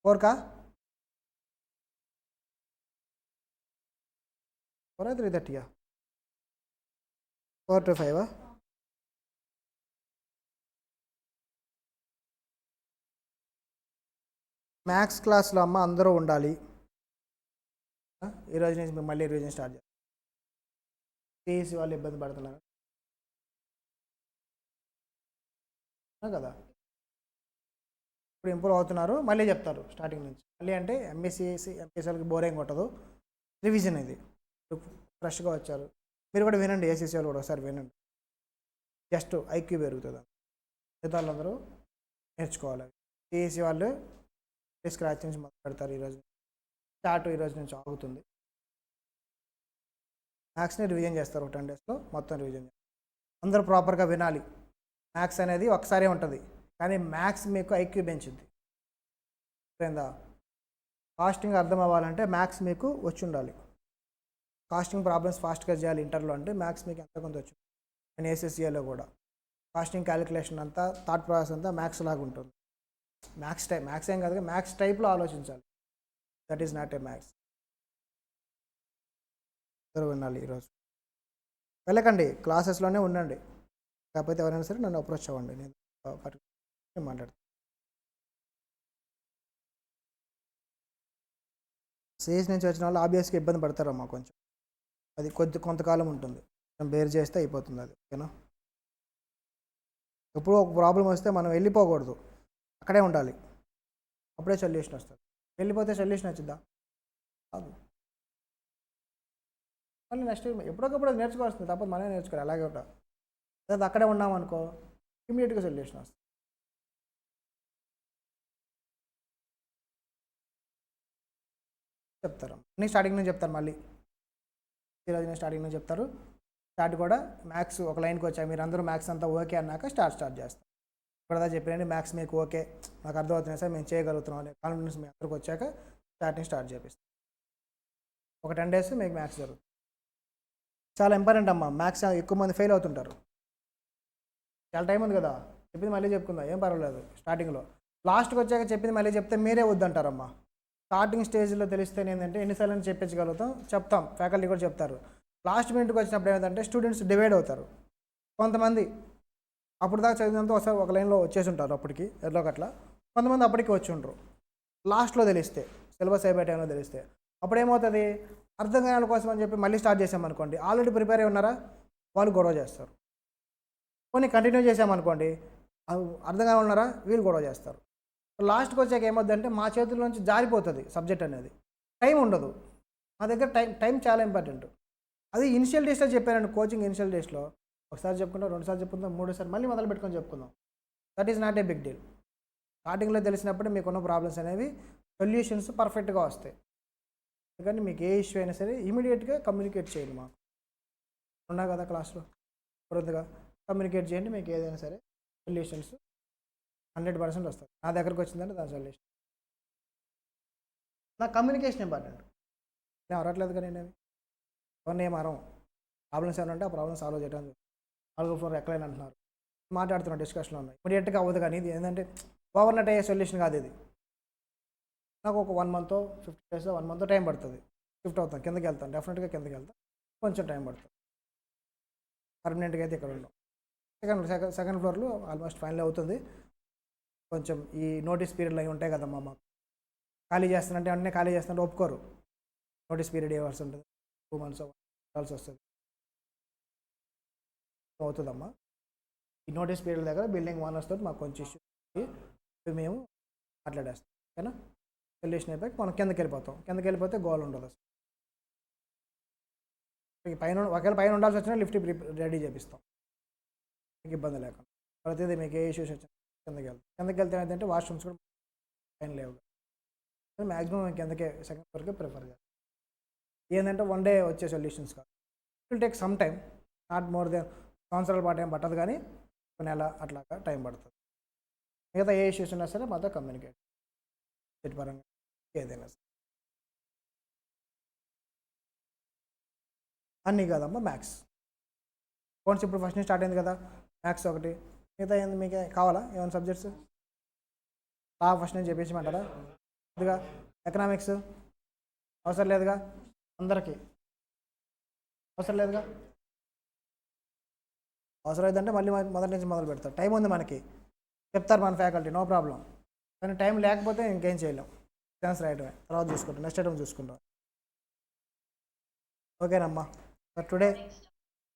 4కా? 4 3:30? 4 to 5? మ్యాథ్స్ క్లాస్లో అమ్మ అందరూ ఉండాలి. ఈరోజు నుంచి మేము మళ్ళీ రివిజన్ స్టార్ట్ చేస్తాం. సిఈసి వాళ్ళు ఇబ్బంది పడుతున్నారు కదా, ఇప్పుడు ఇంప్రూవ్ అవుతున్నారు, మళ్ళీ చెప్తారు స్టార్టింగ్ నుంచి. మళ్ళీ అంటే ఎంపీసీ వాళ్ళకి బోరింగ్ ఉంటుంది, రివిజన్ ఇది. ఫ్రెష్గా వచ్చారు, మీరు కూడా వినండి. ఏసీసీ వాళ్ళు కూడా ఒకసారి వినండి, జస్ట్ ఐక్యూ పెరుగుతుంది. మిగతా వాళ్ళందరూ నేర్చుకోవాలి. సిఈసి వాళ్ళు స్క్రాచ్ నుంచి మొదలు పెడతారు. ఈరోజు స్టార్ట్, ఈరోజు నుంచి ఆగుతుంది. మ్యాథ్స్ని రివిజన్ చేస్తారు, 10 డేస్లో మొత్తం రివిజన్ చేస్తారు. అందరూ ప్రాపర్గా వినాలి. మ్యాథ్స్ అనేది ఒకసారే ఉంటుంది, కానీ మ్యాథ్స్ మీకు ఐక్యూ పెంచుద్ది. అర్థమైందా? కాస్టింగ్ అర్థం అవ్వాలంటే మ్యాథ్స్ మీకు వచ్చి ఉండాలి. కాస్టింగ్ ప్రాబ్లమ్స్ ఫాస్ట్గా చేయాలి ఇంటర్లో అంటే మ్యాథ్స్ మీకు ఎంత కొంత వచ్చి. నేను ఏసీసీఏలో కూడా కాస్టింగ్ క్యాలిక్యులేషన్ అంతా, థాట్ ప్రాసెస్ అంతా మ్యాథ్స్ లాగా ఉంటుంది. మ్యాథ్స్ ఏం కాదు, మ్యాథ్స్ టైప్లో ఆలోచించాలి. That is not A maths. అందరూ వినాలి. ఈరోజు వెళ్ళకండి, క్లాసెస్లోనే ఉండండి. కాకపోతే ఎవరైనా సరే నన్ను అప్రోచ్ అవ్వండి, నేను మాట్లాడతాను. సిఎస్ నుంచి వచ్చిన వాళ్ళు ఆబ్వియస్గా ఇబ్బంది పడతారమ్మా కొంచెం. అది కొంతకాలం ఉంటుంది, మనం బేర్ చేస్తే అయిపోతుంది అది. ఓకేనా, ఎప్పుడూ ఒక ప్రాబ్లం వస్తే మనం వెళ్ళిపోకూడదు, అక్కడే ఉండాలి. అప్పుడే సొల్యూషన్ వస్తుంది. వెళ్ళిపోతే సొల్యూషన్ వచ్చిద్దా? కాదు. మళ్ళీ నెక్స్ట్ ఎప్పుడొకప్పుడు నేర్చుకోవాల్సింది, తప్పదు, మనమే నేర్చుకోవాలి. అలాగే ఉంటా, లేదా అక్కడే ఉన్నామనుకో ఇమీడియట్గా సొల్యూషన్ వస్తుంది. చెప్తారు అన్నీ స్టార్టింగ్ నుంచి చెప్తారు. మళ్ళీ ఈరోజు నేను స్టార్టింగ్ నుంచి చెప్తారు. స్టార్ట్ కూడా మ్యాథ్స్ ఒక లైన్కి వచ్చాయి, మీరు అందరూ మ్యాథ్స్ అంతా ఓకే అన్నాక స్టార్ట్ చేస్తాం. ఇప్పుడుదా చెప్పినండి మ్యాథ్స్ మీకు ఓకే, నాకు అర్థమవుతుంది సార్, మేము చేయగలుగుతున్నాం అనే కాన్ఫిడెన్స్ మీ అందరికి వచ్చాక స్టార్ట్ చేపిస్తాం. ఒక 10 డేస్ మీకు మ్యాథ్స్ జరుగుతుంది. చాలా ఇంపార్టెంట్ అమ్మా, మ్యాథ్స్ ఎక్కువ మంది ఫెయిల్ అవుతుంటారు. చాలా టైం ఉంది కదా, చెప్పింది మళ్ళీ చెప్పుకుందాం, ఏం పర్వాలేదు. స్టార్టింగ్లో లాస్ట్కి వచ్చాక చెప్పింది మళ్ళీ చెప్తే మీరే వద్దంటారమ్మా. స్టార్టింగ్ స్టేజ్లో తెలిస్తే ఏంటంటే ఎన్నిసార్లు చెప్తాం, ఫ్యాకల్టీ కూడా చెప్తారు. లాస్ట్ మినిట్కి వచ్చినప్పుడు ఏమిటంటే స్టూడెంట్స్ డివైడ్ అవుతారు. కొంతమంది అప్పుడు దాకా చదివినంత ఒకసారి ఒక లైన్లో వచ్చేసి ఉంటారు, అప్పటికి ఎట్లా అట్లా. కొంతమంది అప్పటికి వచ్చి ఉండరు, లాస్ట్లో తెలిస్తే, సిలబస్ అయిపోయే టైంలో తెలిస్తే. అప్పుడు ఏమవుతుంది, అర్థం కాని కోసం అని చెప్పి మళ్ళీ స్టార్ట్ చేసామనుకోండి, ఆల్రెడీ ప్రిపేర్ అయి ఉన్నారా, వాళ్ళు గొడవ చేస్తారు. కొన్ని కంటిన్యూ చేసామనుకోండి, అర్థం కాని ఉన్నారా, వీళ్ళు గొడవ చేస్తారు. లాస్ట్కి వచ్చాక ఏమవుతుందంటే మా చేతుల నుంచి జారిపోతుంది సబ్జెక్ట్ అనేది, టైం ఉండదు. మా దగ్గర టైం చాలా ఇంపార్టెంట్. అది ఇనిషియల్ డేస్లో చెప్పానండి, కోచింగ్ ఇనిషియల్ డేస్లో ఒకసారి చెప్పుకుంటాం, 2 సార్లు చెప్పుకుందాం, 3 సార్లు మళ్ళీ మొదలు పెట్టుకొని చెప్పుకుందాం. That is not a big deal. స్టార్టింగ్లో తెలిసినప్పుడు మీకున్న ప్రాబ్లమ్స్ అనేవి సొల్యూషన్స్ పర్ఫెక్ట్గా వస్తాయి. ఎందుకంటే మీకు ఏ ఇష్యూ అయినా సరే ఇమీడియట్గా కమ్యూనికేట్ చేయండి. మాకు ఉన్నా కదా క్లాస్లో, కొద్దిగా కమ్యూనికేట్ చేయండి, మీకు ఏదైనా సరే సొల్యూషన్స్ 100% వస్తుంది. నా దగ్గరకు వచ్చిందంటే దాని సొల్యూషన్. నా కమ్యూనికేషన్ ఇంపార్టెంట్. నేను అరవట్లేదు కానీ నేను ఎవరిని ఏం అరం, ప్రాబ్లమ్స్ ఏమైనా ఉంటే ఆ ప్రాబ్లమ్ సాల్వ్ చేయడానికి 4 ఎక్కడైనా అంటున్నారు, మాట్లాడుతున్న డిస్కషన్లో ఉన్నాయి. ఇమీడియట్గా అవ్వదు, కానీ ఇది ఏంటంటే ఓవర్నైట్ అయ్యే సొల్యూషన్ కాదు ఇది. నాకు ఒక 1 month 50 days 1 month టైం పడుతుంది. షిఫ్ట్ అవుతాను, కిందకి వెళ్తాను, డెఫినెట్గా కిందకి వెళ్తాను, కొంచెం టైం పడుతుంది. పర్మనెంట్గా అయితే ఇక్కడ ఉన్నాం. సెకండ్ ఫ్లోర్లో ఆల్మోస్ట్ ఫైనల్ అవుతుంది. కొంచెం ఈ నోటీస్ పీరియడ్లు అవి ఉంటాయి కదమ్మా, మాకు ఖాళీ చేస్తున్నట్టే అన్నీ ఖాళీ చేస్తున్నట్టు ఒప్పుకోరు. నోటీస్ పీరియడ్ ఇవ్వాల్సి ఉంటుంది, 2 months ఇవ్వాల్సి వస్తుంది. అవుతుందమ్మా. ఈ నోటీస్ పీరియడ్ దగ్గర బిల్డింగ్ ఓనర్స్ తోటి మాకు కొంచెం ఇష్యూ, మేము మాట్లాడేస్తాం. ఓకేనా? సొల్యూషన్ అయిపోయి మనం కిందకి వెళ్ళిపోతే గోల్ ఉండదు అసలు. ఒకవేళ పైన ఉండాల్సి వచ్చినా లిఫ్ట్ రెడీ చేపిస్తాం, మీకు ఇబ్బంది లేకుండా. ప్రతిదీ మీకు ఏ ఇష్యూస్ వచ్చినా కిందకి వెళ్తే ఏంటంటే వాష్రూమ్స్ కూడా పైన లేవు. మ్యాక్సిమం కిందకే సెకండ్ ఫ్లోర్కే ప్రిఫర్ చేస్తాం. ఏంటంటే 1 day వచ్చే సొల్యూషన్స్ కాదు, it will take some time, not more than సంవత్సరాల పాటు ఏం పట్టదు, కానీ 1 నెల అట్లాగా టైం పడుతుంది. మిగతా ఏ ఇష్యూస్ ఉన్నా సరే మాతో కమ్యూనికేట్ పరంగా ఏదైనా సరే. అన్నీ కాదమ్మా, మ్యాథ్స్ అకౌంట్స్ ఇప్పుడు ఫస్ట్ నుంచి స్టార్ట్ అయింది కదా, మ్యాథ్స్ ఒకటి, మిగతా ఏంది మీకు కావాలా ఏమైనా సబ్జెక్ట్స్? ఫస్ట్ నుంచి చెప్పించమంటారా? ఇదిగా ఎకనామిక్స్ అవసరం లేదుగా, అందరికీ అవసరం లేదుగా. అవసరం లేదంటే మళ్ళీ మొదటి నుంచి మొదలు పెడతారు. టైం ఉంది మనకి, చెప్తారు మన ఫ్యాకల్టీ, నో ప్రాబ్లం. కానీ టైం లేకపోతే ఇంకేం చేయలేం, ఛాన్స్ రాయటమే, తర్వాత చూసుకుంటాం, నెక్స్ట్ ఐటమ్ చూసుకుంటాం. ఓకేనమ్మా, for today,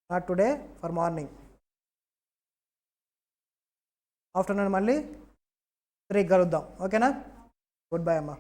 not today, for morning. Afternoon మళ్ళీ 3 కలుద్దాం. ఓకేనా? గుడ్ బై అమ్మా.